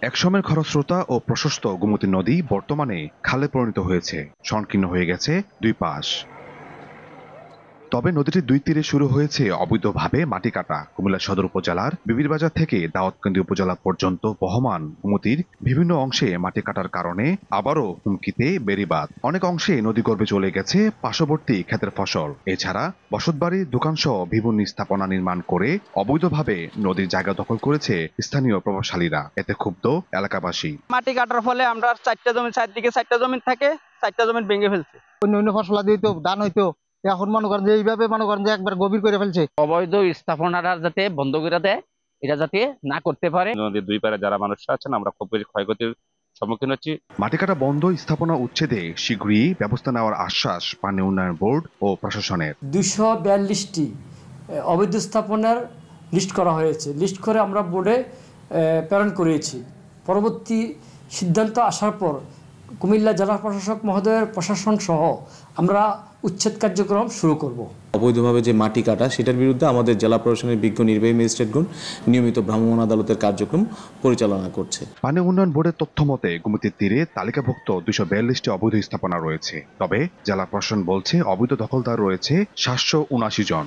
একসময়ের খরস্রোতা ও প্রশস্ত গোমতী নদী বর্তমানে খালে পরিণত হয়েছে, সংকীর্ণ হয়ে গেছে দুই পাশ। তবে নদীটির দুই তীরে শুরু হয়েছে অবৈধভাবে মাটি কাটা। কুমিল্লা সদর উপজেলার বিবিরবাজার থেকে দাউদকান্দি উপজেলা পর্যন্ত বহমান গোমতীর বিভিন্ন অংশে মাটি কাটার কারণে আবারও হুমকিতে বেড়িবাঁধ। অনেক অংশে নদীগর্ভে চলে গেছে পার্শ্ববর্তী ক্ষেতের ফসল। এছাড়া বসতবাড়ি, দোকানসহ বিভিন্ন স্থাপনা নির্মাণ করে অবৈধভাবে নদীর জায়গা দখল করেছে স্থানীয় প্রভাবশালীরা। এতে ক্ষুব্ধ এলাকাবাসী। মাটি কাটার ফলে আমরা চারদিকে 4টা জমি থাকে, 4টা জমি ভেঙে ফেলছে। অন্য ফসলাদি হইতো, ধান হইতো, এখন মনে করেন যে এইভাবে মনে করেন যে একবার গভীর করে ফেলছে। অবৈধ স্থাপনাটা যাতে বন্ধ করে দেয়, এটা যাতে না করতে পারে। নদীর দুই পারে যারা মানুষ আছেন, আমরা খুব বেশি ক্ষয়ক্ষতির সম্মুখীন হচ্ছি। মাটি কাটা বন্ধ, স্থাপনা উচ্ছেদে শীঘ্রই ব্যবস্থা নেওয়ার আশ্বাস পানি উন্নয়ন বোর্ড ও প্রশাসনের। 242টি অবৈধ স্থাপনার লিস্ট করা হয়েছে। লিস্ট করে আমরা বোর্ডে প্রেরণ করেছি। পরবর্তী সিদ্ধান্ত আসার পর কুমিল্লা জেলা প্রশাসক মহোদয়ের প্রশাসন সহ আমরা উচ্ছেদ কার্যক্রম শুরু করব। অবৈধভাবে যে মাটি কাটা, সেটার বিরুদ্ধে আমাদের জেলা প্রশাসনের বিজ্ঞ নির্বাহী ম্যাজিস্ট্রেটগণ নিয়মিত ভ্রাম্যমাণ আদালতের কার্যক্রম পরিচালনা করছে। পানি উন্নয়ন বোর্ডের তথ্য মতে গোমতীর তীরে তালিকাভুক্ত 242টি অবৈধ স্থাপনা রয়েছে। তবে জেলা প্রশাসন বলছে অবৈধ দখলদার রয়েছে 779 জন।